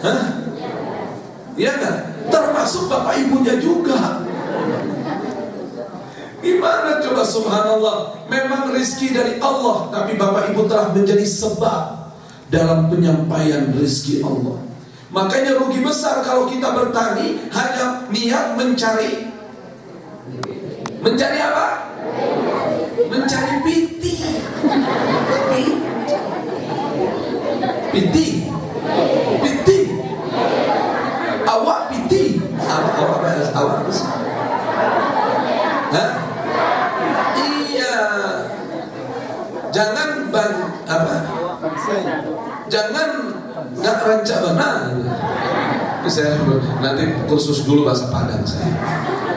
Hah? Iya nggak? Termasuk bapak ibunya juga. Gimana coba, subhanallah. Memang rizki dari Allah, tapi bapak ibu telah menjadi sebab dalam penyampaian rizki Allah. Makanya rugi besar kalau kita bertani hanya niat mencari apa? Mencari piti. Awak piti. Awak apa sih? Hah? Iya. Jangan jangan nggak rancak benar. Saya nanti kursus dulu bahasa Padang saya.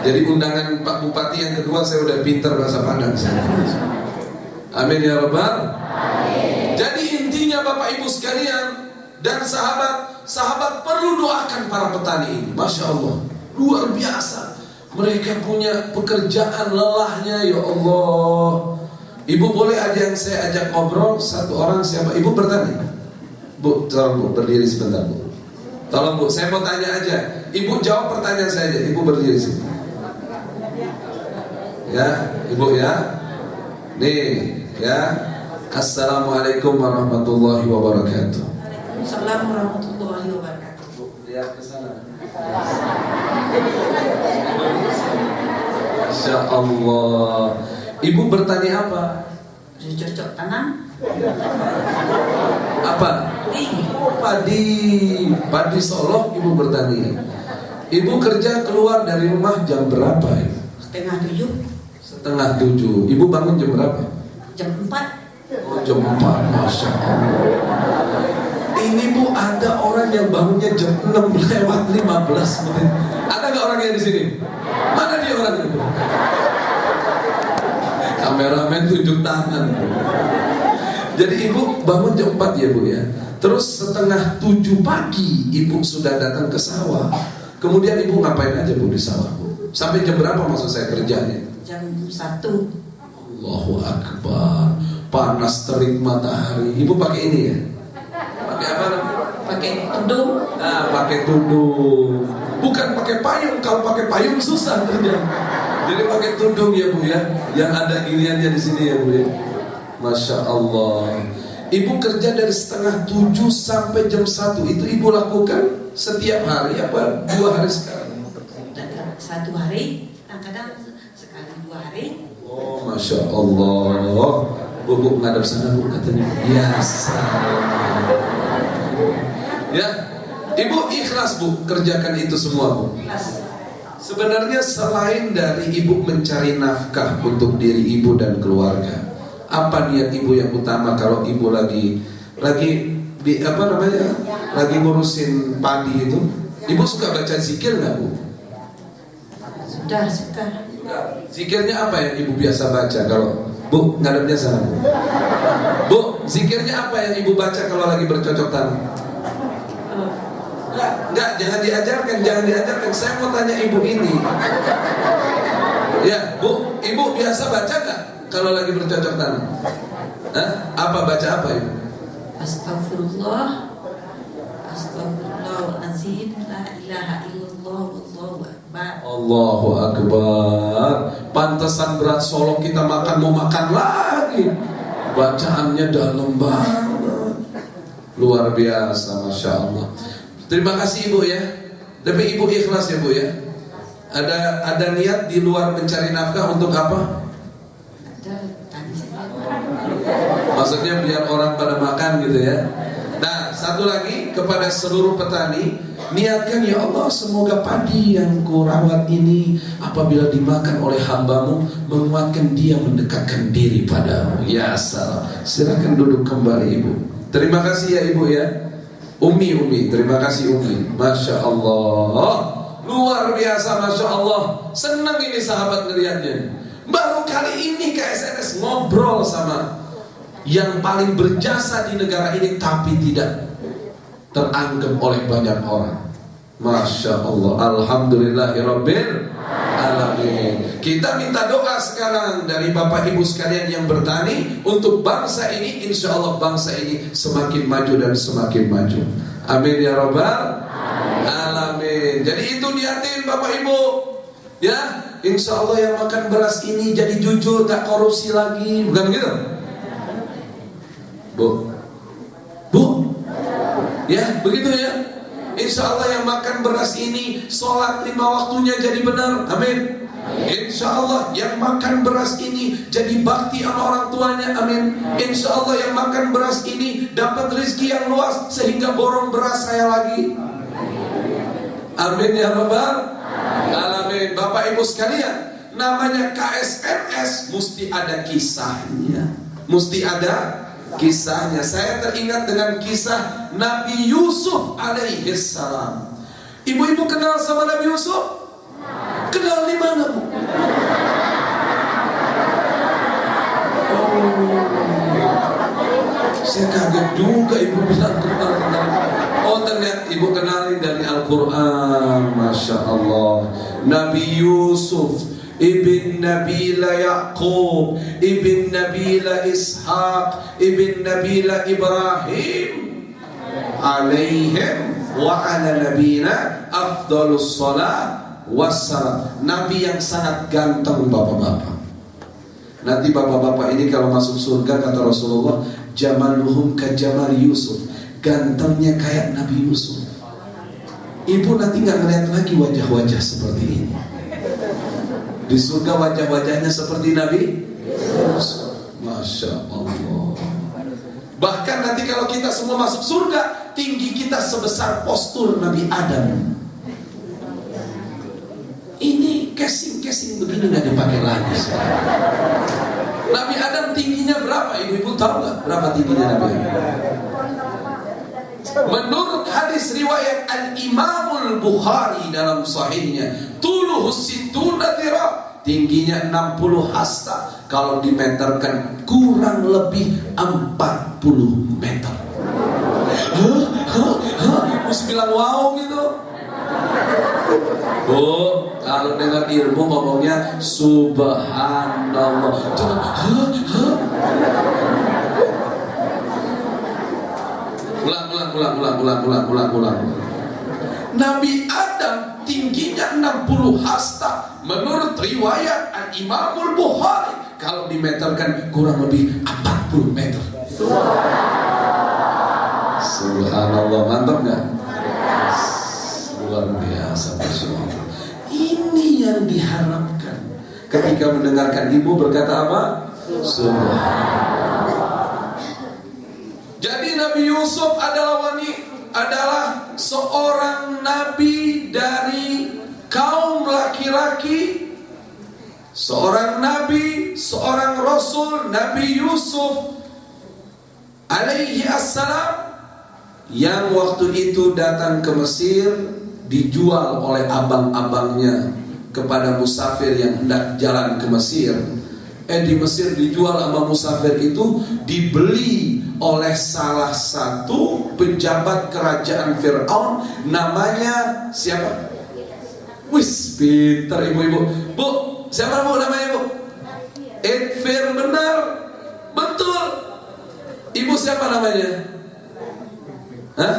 Jadi undangan Pak Bupati yang kedua saya udah pintar bahasa Padang saya. Amin ya Rabbal. Jadi intinya Bapak Ibu sekalian dan sahabat perlu doakan para petani ini. Masya Allah, luar biasa. Mereka punya pekerjaan lelahnya, ya Allah. Ibu boleh aja yang saya ajak ngobrol satu orang siapa? Ibu bertani? Bu, tolong Bu, berdiri sebentar Bu. Tolong Bu, saya mau tanya aja. Ibu jawab pertanyaan saya aja. Ibu berdiri sini. Ya, Ibu ya. Nih, ya. Assalamualaikum warahmatullahi wabarakatuh. Assalamualaikum warahmatullahi wabarakatuh. Bu, lihat ke sana. Masya Allah. Ibu bertani apa? Cocok tanam. Apa? Padi Solo. Ibu bertani. Ibu kerja keluar dari rumah jam berapa? Setengah 7. Setengah 7. Ibu bangun jam berapa? Jam 4. Oh, jam 4. Masya Allah. Ini Bu, ada orang yang bangunnya jam 6:15. Ada nggak orangnya di sini? Mana dia orangnya? Kameramen tunjuk tangan. Jadi ibu bangun jam 4 ya Bu ya. Terus setengah 7 pagi ibu sudah datang ke sawah. Kemudian ibu ngapain aja Bu di sawah Bu? Sampai jam berapa maksud saya kerjanya? Jam 1. Allahu Akbar. Panas terik matahari. Ibu pakai ini ya? Pakai apa? Pakai tudung. Pakai tudung. Bukan pakai payung. Kalau pakai payung susah kerja. Jadi pakai tudung ya Bu ya. Yang ada giniannya di sini ya Bu ya. Masya Allah. Ibu kerja dari setengah 7 sampai jam 1. Itu ibu lakukan setiap hari apa 2 hari sekali? 1 hari, kadang sekali 2 hari. Oh Masya Allah. Bu ngadap sana Bu katanya. Ya salam. Ya, ibu ikhlas Bu kerjakan itu semua Bu. Sebenarnya selain dari ibu mencari nafkah untuk diri ibu dan keluarga, apa niat ibu yang utama kalau ibu lagi lagi ngurusin padi itu? Ibu suka baca zikir nggak Bu? Suka. Zikirnya apa yang ibu biasa baca kalau Bu ngadepnya sana Bu? Bu, zikirnya apa yang ibu baca kalau lagi bercocok tanam? Enggak, jangan diajarkan. Saya mau tanya ibu ini. Ya, Bu, ibu biasa baca nggak kalau lagi bercocok tanam? Apa baca apa ibu? Astagfirullahaladzim, la ilaha illallah, wallahu akbar. Allahu Akbar. Pantesan berat Solo kita mau makan lagi. Bacaannya dalam banget. Luar biasa, Masya Allah. Terima kasih Ibu ya. Tapi Ibu ikhlas ya Bu ya. Ada niat di luar mencari nafkah untuk apa? Maksudnya biar orang pada makan gitu ya. Nah, satu lagi kepada seluruh petani, niatkan ya Allah, semoga padi yang kurawat ini apabila dimakan oleh hambamu menguatkan dia mendekatkan diri padamu. Ya salam. Silakan duduk kembali Ibu. Terima kasih ya Ibu ya. Umi, terima kasih Umi. Masya Allah, luar biasa, Masya Allah. Senang ini sahabat ngeliatnya. Baru kali ini KSNS ngobrol sama yang paling berjasa di negara ini, tapi tidak teranggap oleh banyak orang. Masya Allah, alhamdulillahirabbil alamin. Amin. Kita minta doa sekarang dari Bapak Ibu sekalian yang bertani untuk bangsa ini. Insya Allah bangsa ini semakin maju dan semakin maju. Amin ya Rabbal Alamin. Jadi itu niatin Bapak Ibu, ya. Insya Allah yang makan beras ini jadi jujur, gak korupsi lagi, bukan begitu? Bu, ya begitu ya. Insya Allah yang makan beras ini sholat 5 waktunya jadi benar, amin. Insya Allah yang makan beras ini jadi bakti sama orang tuanya, amin. Insya Allah yang makan beras ini dapat rezeki yang luas sehingga borong beras saya lagi, amin ya Rabbal Alamin. Bapak Ibu sekalian, namanya KSNS mesti ada kisahnya, mesti ada kisahnya. Saya teringat dengan kisah Nabi Yusuf alaihi salam. Ibu-ibu kenal sama Nabi Yusuf? Kenal di mana, Bu? Saya kaget juga ibu bilang kenal. Oh ternyata ibu kenalin dari Al-Quran. Masya Allah. Nabi Yusuf ibn Nabila Yaqub ibn Nabila Ishaq ibn Nabila Ibrahim alaihim wa ala nabina afdalus salat wassalam. Nabi yang sangat ganteng bapak-bapak. Nanti bapak-bapak ini kalau masuk surga kata Rasulullah, jamaluhum ka jamal Yusuf, gantengnya kayak Nabi Yusuf. Ibu nanti gak ngeliat lagi wajah-wajah seperti ini. Di surga wajah-wajahnya seperti Nabi Yusuf. Masya Allah. Bahkan nanti kalau kita semua masuk surga, tinggi kita sebesar postur Nabi Adam. Ini casing-casing begini gak dipakai lagi. Nabi Adam tingginya berapa? Ibu-ibu tahu gak berapa tingginya Nabi Adam? Menurut hadis riwayat Al-Imamul Bukhari dalam sahihnya, tuluhu situna dhira, tingginya 60 hasta. Kalau dimeterkan kurang lebih 40 meter. Mesti bilang wow gitu. Bu, kalau dengan ilmu ngomongnya subhanallah. Ulang. Nabi Adam tingginya 60 hasta. Menurut riwayat Al-Imamul Bukhari, kalau dimeterkan kurang lebih 40 meter. Subhanallah, mantap gak? Luar biasa, Subhanallah. Ini yang diharapkan ketika mendengarkan ibu berkata apa? Subhanallah. Jadi Nabi Yusuf adalah seorang nabi dari kaum laki-laki, seorang nabi, seorang rasul, Nabi Yusuf alaihi assalam, yang waktu itu datang ke Mesir, dijual oleh abang-abangnya kepada musafir yang hendak jalan ke Mesir. Di Mesir dijual sama musafir itu, dibeli oleh salah satu pejabat kerajaan Fir'aun, namanya siapa? Wis, pinter ibu-ibu. Bu, siapa bu namanya bu? Edfir, benar, betul. Ibu siapa namanya? Hah?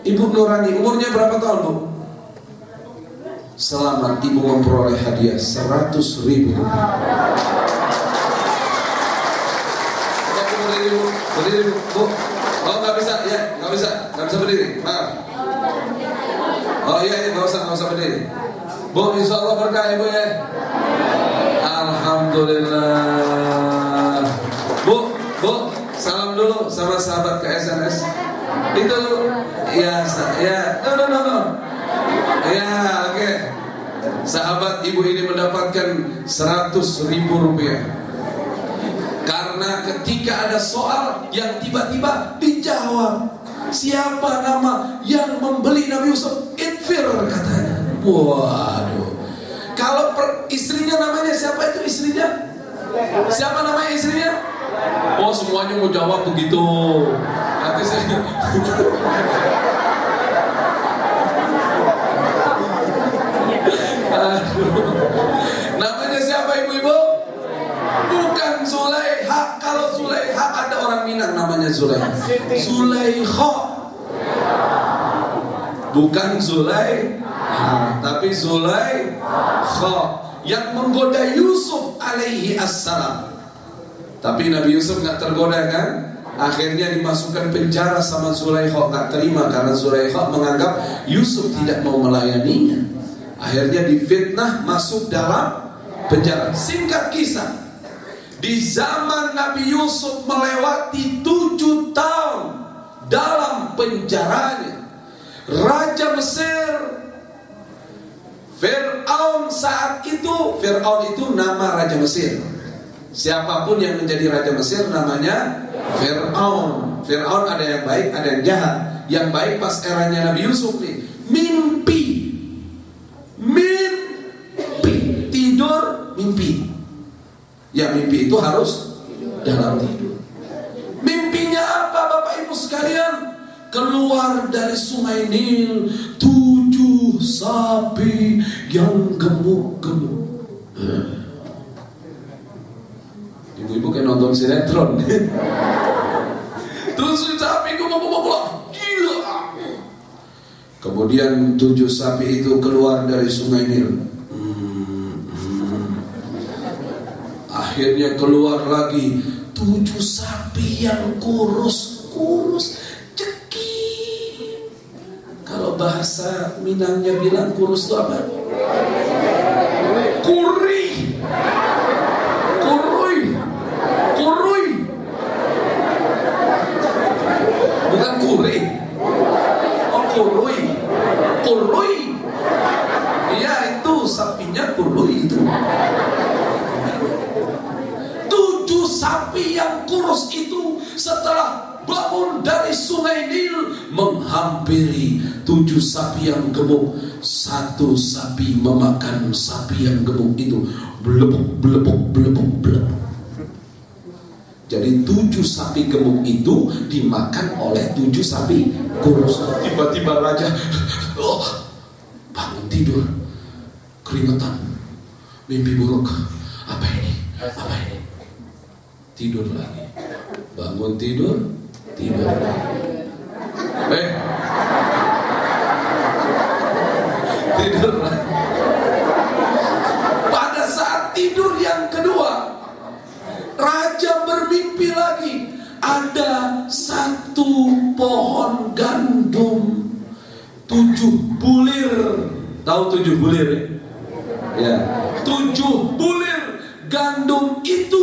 Ibu Nurani. Umurnya berapa tahun bu? Selamat, ibu memperoleh hadiah 100.000. Berdiri bu. Oh nggak bisa ya, nggak bisa berdiri. Maaf. Oh iya nggak usah berdiri. Bu, insya Allah berkah ibu ya. Alhamdulillah. Bu, salam dulu sama sahabat KSNS. Itu dulu. Ya, no. Ya, oke. Sahabat ibu ini mendapatkan 100.000 rupiah. Karena ketika ada soal yang tiba-tiba dijawab, siapa nama yang membeli Nabi Yusuf? Idfir katanya. Waduh. Kalau istrinya namanya siapa itu istrinya? Siapa namanya istrinya? Oh semuanya mau jawab begitu. Nanti saya Zulaikha? Zulaikha. Bukan Zulaikha, tapi Zulaikha yang menggoda Yusuf alaihi assalam. Tapi Nabi Yusuf nggak tergoda kan? Akhirnya dimasukkan penjara sama Zulaikha, nggak terima karena Zulaikha menganggap Yusuf tidak mau melayaninya. Akhirnya difitnah masuk dalam penjara. Singkat kisah, di zaman Nabi Yusuf melewati 7 tahun dalam penjaranya, Raja Mesir Fir'aun saat itu, Fir'aun itu nama Raja Mesir. Siapapun yang menjadi Raja Mesir namanya Fir'aun. Fir'aun ada yang baik, ada yang jahat. Yang baik pas eranya Nabi Yusuf nih, mimpi, tidur, mimpi. Ya mimpi itu harus dalam tidur. Mimpinya apa Bapak Ibu sekalian? Keluar dari sungai Nil 7 sapi yang gemuk-gemuk. Ibu-ibu kayak nonton sinetron. 7 sapi gemuk-gemuk, gila. Kemudian 7 sapi itu keluar dari sungai Nil. Akhirnya keluar lagi 7 sapi yang kurus, cekik. Kalau bahasa Minangnya bilang kurus itu apa? Kurui. Bukan kuri. Oh kurui. Iya itu sapinya kurui itu. 7 sapi yang kurus itu setelah bangun dari sungai Nil menghampiri 7 sapi yang gemuk. 1 sapi memakan sapi yang gemuk itu. Belebuk. Jadi 7 sapi gemuk itu dimakan oleh 7 sapi kurus. Tiba-tiba raja bangun tidur, keringetan, mimpi buruk. Apa ini? Tidur lagi. Bangun tidur lagi. Tidur lagi. Pada saat tidur yang kedua, raja bermimpi lagi. Ada 1 pohon gandum 7 bulir. Tahu 7 bulir ya? 7 bulir gandum itu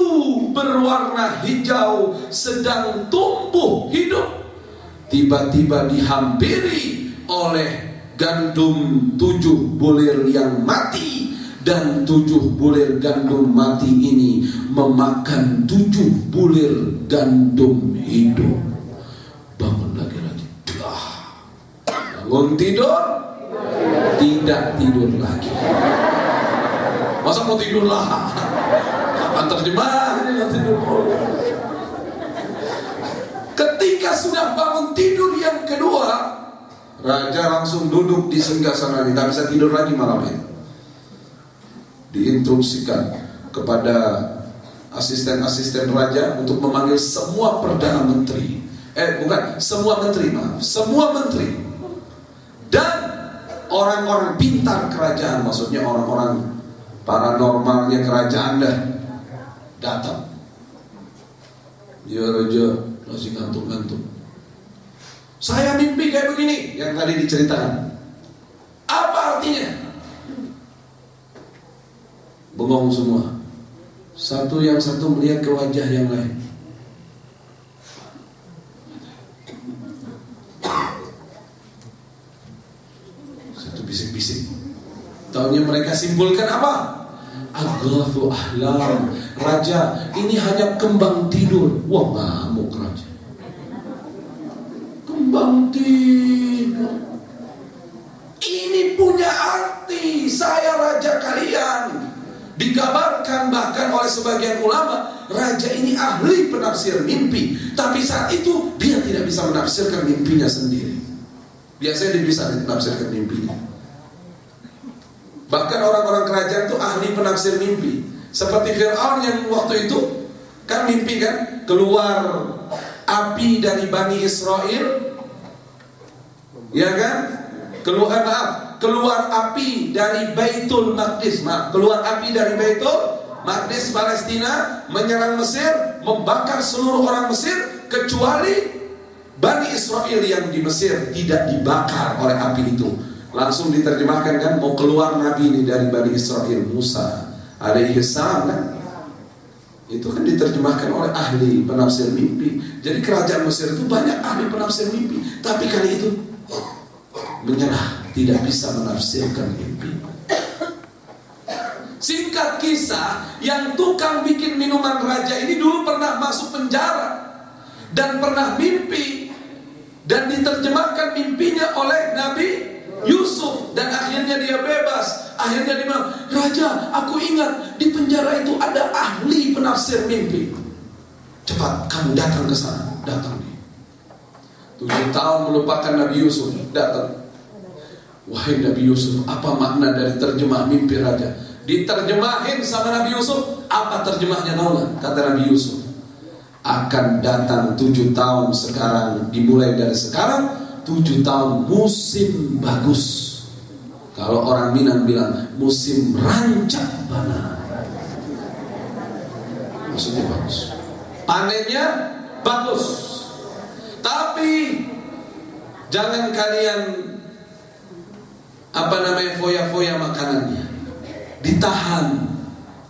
berwarna hijau sedang tumbuh hidup. Tiba-tiba dihampiri oleh gandum 7 bulir yang mati. Dan 7 bulir gandum mati ini memakan 7 bulir gandum hidup. Bangun lagi. Bangun tidur, tidak tidur lagi. Masa mau tidur lah? Kapan terjemahnya tidur? Ketika sudah bangun tidur yang kedua, raja langsung duduk di singgasana, tidak bisa tidur lagi malamnya. Diinstruksikan kepada asisten-asisten raja untuk memanggil semua perdana menteri. Semua menteri dan orang-orang pintar kerajaan, maksudnya orang-orang paranormalnya kerajaan datang. Ya raja masih ngantuk-ngantuk. Saya mimpi kayak begini, yang tadi diceritakan. Apa artinya? Bengong semua. Satu melihat ke wajah yang lain. Satu bisik-bisik. Taunya mereka simpulkan apa? Aghathu ahlam. Raja, ini hanya kembang tidur. Wah, ngamuk raja. Kembang tidur. Ini punya arti. Saya raja kalian. Dikabarkan bahkan oleh sebagian ulama, raja ini ahli penafsir mimpi. Tapi saat itu dia tidak bisa menafsirkan mimpinya sendiri. Biasanya dia bisa menafsirkan mimpinya. Bahkan orang-orang kerajaan itu ahli penafsir mimpi. Seperti Fir'aun yang waktu itu kan mimpi kan, keluar api dari Bani Israel, ya kan? Keluar api dari Baitul Maqdis, keluar api dari Baitul Maqdis Palestina, menyerang Mesir, membakar seluruh orang Mesir, kecuali Bani Israel yang di Mesir tidak dibakar oleh api itu. Langsung diterjemahkan kan, mau keluar nabi ini dari Bani Israel, Musa alaihi salam kan. Itu kan diterjemahkan oleh ahli penafsir mimpi. Jadi kerajaan Mesir itu banyak ahli penafsir mimpi, tapi kali itu menyerah, tidak bisa menafsirkan mimpi. Singkat kisah, yang tukang bikin minuman raja ini dulu pernah masuk penjara dan pernah mimpi, dan diterjemahkan mimpinya oleh Nabi Yusuf, dan akhirnya dia bebas. Akhirnya dia bilang, "Raja, aku ingat di penjara itu ada ahli penafsir mimpi. Cepat kamu datang ke sana." Datang nih. 7 tahun melupakan Nabi Yusuf, datang. "Wahai Nabi Yusuf, apa makna dari terjemah mimpi raja?" Diterjemahin sama Nabi Yusuf. Apa terjemahnya tahu nggak? Kata Nabi Yusuf, akan datang 7 tahun sekarang, dimulai dari sekarang 7 tahun musim bagus. Kalau orang Minang bilang musim rancak bana, maksudnya bagus, panennya bagus. Tapi jangan kalian foya-foya makanannya, ditahan,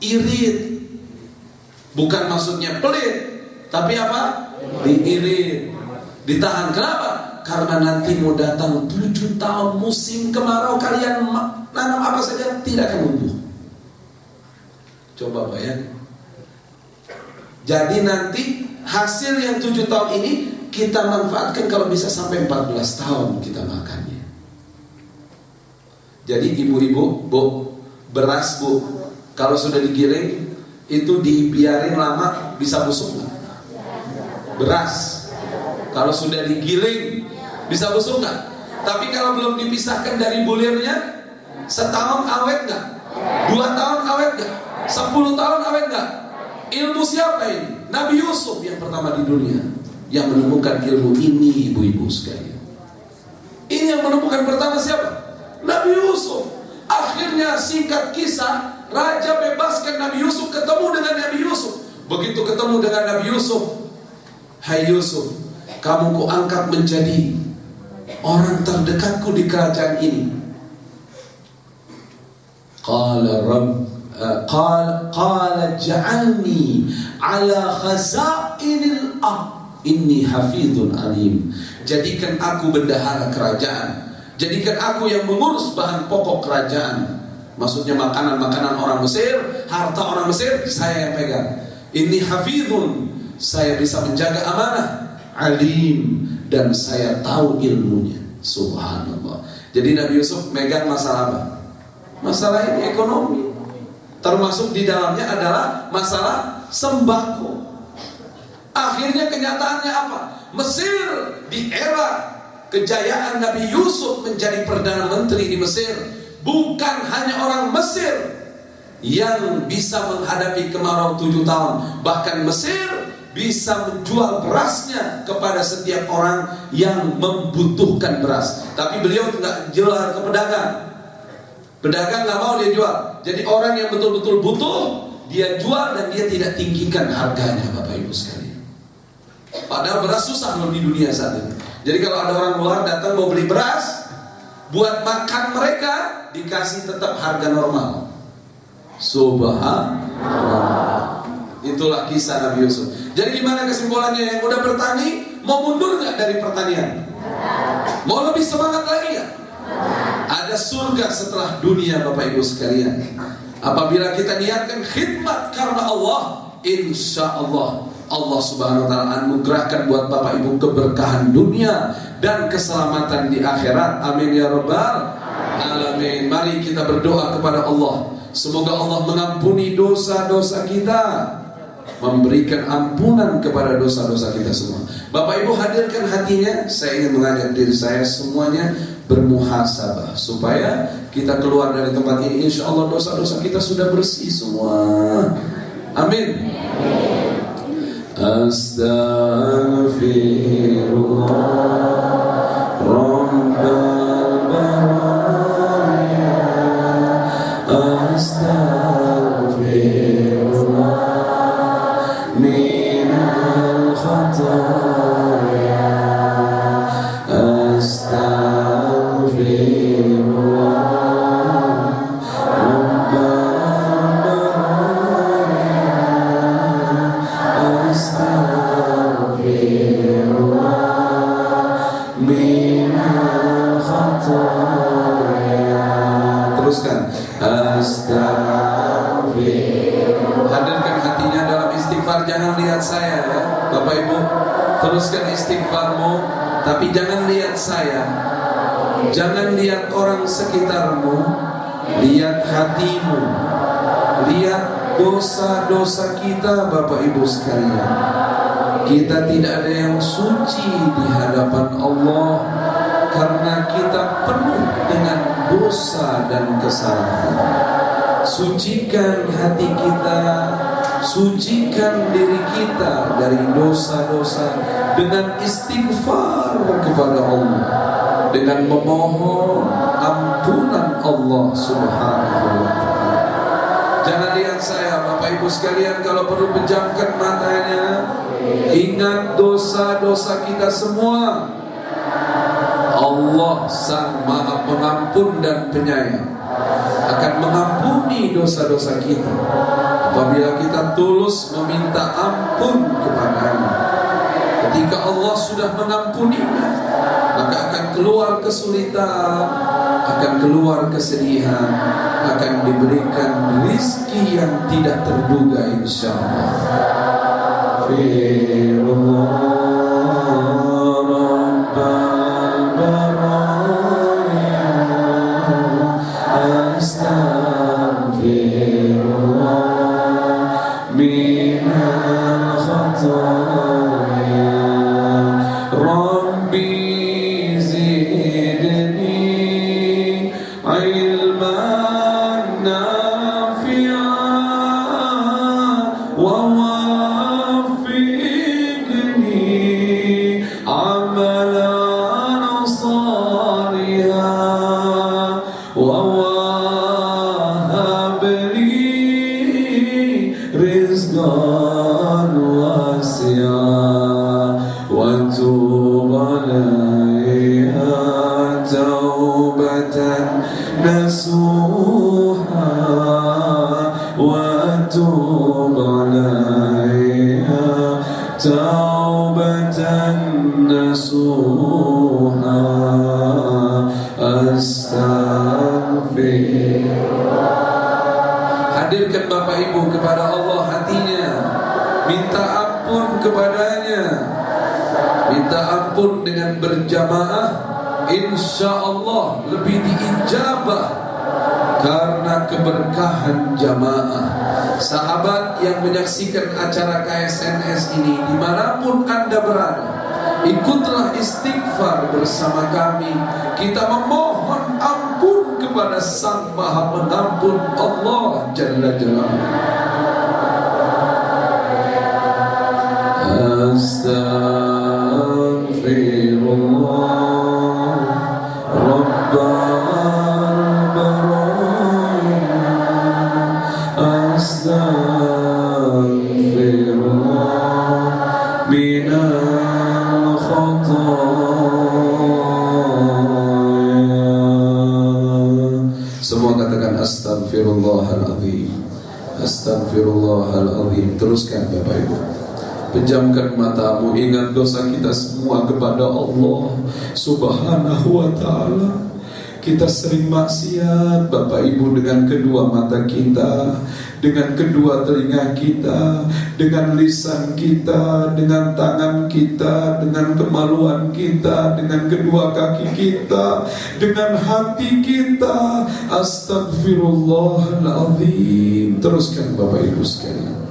irit. Bukan maksudnya pelit, tapi apa? Diirit, ditahan. Kenapa? Karena nanti mau datang 7 tahun musim kemarau, kalian nanam apa saja tidak akan tumbuh. Coba bayangin. Jadi nanti hasil yang 7 tahun ini kita manfaatkan, kalau bisa sampai 14 tahun kita makannya. Jadi ibu-ibu, bu, beras bu, kalau sudah digiling itu dibiarin lama bisa busuk nggak? Beras kalau sudah digiling bisa busuk nggak? Tapi kalau belum dipisahkan dari bulirnya, setahun awet nggak? 2 tahun awet nggak? 10 tahun awet nggak? Ilmu siapa ini? Nabi Yusuf yang pertama di dunia yang menemukan ilmu ini, ibu-ibu sekalian. Ini yang menemukan pertama siapa? Nabi Yusuf. Akhirnya singkat kisah, raja bebaskan Nabi Yusuf, ketemu dengan Nabi Yusuf. Begitu ketemu dengan Nabi Yusuf, "Hai Yusuf, kamu kuangkat menjadi orang terdekatku di kerajaan ini." Qala ja'alni ala khazainil inni hafidhun alim. Jadikan aku bendahara kerajaan, jadikan aku yang mengurus bahan pokok kerajaan. Maksudnya makanan-makanan orang Mesir, harta orang Mesir saya yang pegang. Inni hafidhun, saya bisa menjaga amanah. Alim, dan saya tahu ilmunya. Subhanallah. Jadi Nabi Yusuf megang masalah apa? Masalah ini ekonomi. Termasuk di dalamnya adalah masalah sembako. Akhirnya kenyataannya apa? Mesir di era kejayaan Nabi Yusuf menjadi Perdana Menteri di Mesir, bukan hanya orang Mesir yang bisa menghadapi kemarau 7 tahun. Bahkan Mesir bisa menjual berasnya kepada setiap orang yang membutuhkan beras. Tapi beliau tidak jual ke pedagang. Pedagang nggak mau dia jual. Jadi orang yang betul-betul butuh dia jual, dan dia tidak tinggikan harganya, Bapak Ibu sekalian. Padahal beras susah loh di dunia saat ini. Jadi kalau ada orang luar datang mau beli beras buat makan mereka, dikasih tetap harga normal. Subhanallah. Itulah kisah Nabi Yusuf. Jadi gimana kesimpulannya? Yang udah bertani mau mundur nggak dari pertanian? Mau lebih semangat lagi nggak? Ada surga setelah dunia, Bapak Ibu sekalian. Apabila kita niatkan khidmat karena Allah, insya Allah Allah Subhanahu Wa Taala anugerahkan buat Bapak Ibu keberkahan dunia dan keselamatan di akhirat. Amin ya rabbal alamin. Mari kita berdoa kepada Allah, semoga Allah mengampuni dosa-dosa kita, memberikan ampunan kepada dosa-dosa kita semua. Bapak Ibu hadirkan hatinya. Saya ingin mengajak diri saya semuanya bermuhasabah, supaya kita keluar dari tempat ini insya Allah dosa-dosa kita sudah bersih semua. Amin. Astaghfirullah Rabbal baraya. Astaghfirullah minal khataya. Astaghfirullah Rabbal baraya. Astaghfirullah minal khataya. Teruskan. Astaghfirullah. Hadirkan hatinya dalam istighfar. Jangan lihat saya ya Bapak Ibu. Teruskan istighfarmu, tapi jangan lihat saya. Jangan lihat orang sekitarmu. Lihat hatimu. Lihat dosa-dosa kita Bapak Ibu sekalian. Kita tidak ada yang suci di hadapan Allah, karena kita penuh dengan dosa dan kesalahan. Sucikan hati kita, sucikan diri kita dari dosa-dosa dengan istighfar kepada Allah, dengan memohon ampunan Allah Subhanahu wa ta'ala. Jangan lihat saya Bapak Ibu sekalian, kalau perlu pejamkan matanya. Ingat dosa-dosa kita semua. Allah Sang Maha Pengampun dan Penyayang akan mengampuni dosa-dosa kita apabila kita tulus meminta ampun kepadanya. Ketika Allah sudah mengampuninya, maka akan keluar kesulitan, akan keluar kesedihan, akan diberikan rizki yang tidak terduga insyaallah. Hadirkan Bapak Ibu kepada Allah hatinya, minta ampun kepadanya, minta ampun dengan berjamaah, insya Allah lebih diijabah karena keberkahan jamaah. Sahabat yang menyaksikan acara KSNS ini dimanapun Anda berada, ikutlah istighfar bersama kami. Kita memohon ampun kepada Sang Maha Pengampun Allah Jalla Jalaluhu. Astaghfirullah Rabbal baraya. Astaghfirullah minal khataya. Semua katakan Astaghfirullahaladzim, Astaghfirullahaladzim. Teruskan Bapak Ibu. Pejamkan matamu, ingat dosa kita semua kepada Allah Subhanahu wa ta'ala. Kita sering maksiat Bapak Ibu dengan kedua mata kita, dengan kedua telinga kita, dengan lisan kita, dengan tangan kita, dengan kemaluan kita, dengan kedua kaki kita, dengan hati kita. Astagfirullahaladzim. Teruskan Bapak Ibu sekalian.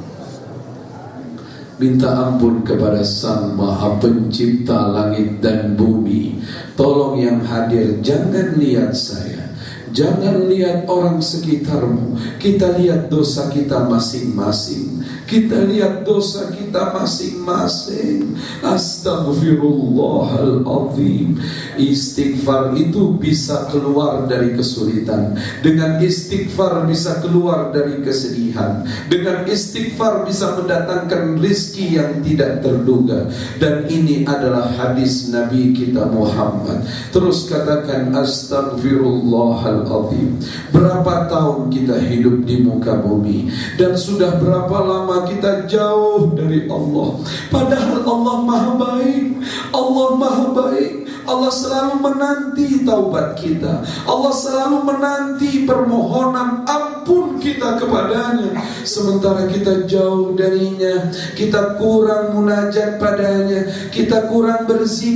Minta ampun kepada Sang Maha Pencipta langit dan bumi. Tolong yang hadir jangan lihat saya, jangan lihat orang sekitarmu. Kita lihat dosa kita masing-masing. kita lihat dosa kita masing-masing. Astaghfirullahaladzim. Istighfar itu bisa keluar dari kesulitan. Dengan istighfar bisa keluar dari kesedihan. Dengan istighfar bisa mendatangkan rizki yang tidak terduga. Dan ini adalah hadis Nabi kita Muhammad. Terus katakan astaghfirullahaladzim. Berapa tahun kita hidup di muka bumi, dan sudah berapa lama kita jauh dari Allah. Padahal Allah Maha Baik. Allah Maha Baik. Allah selalu menanti taubat kita. Allah selalu menanti permohonan ampun kita kepadanya. Sementara kita jauh darinya, kita kurang munajat padanya, kita kurang berzikir.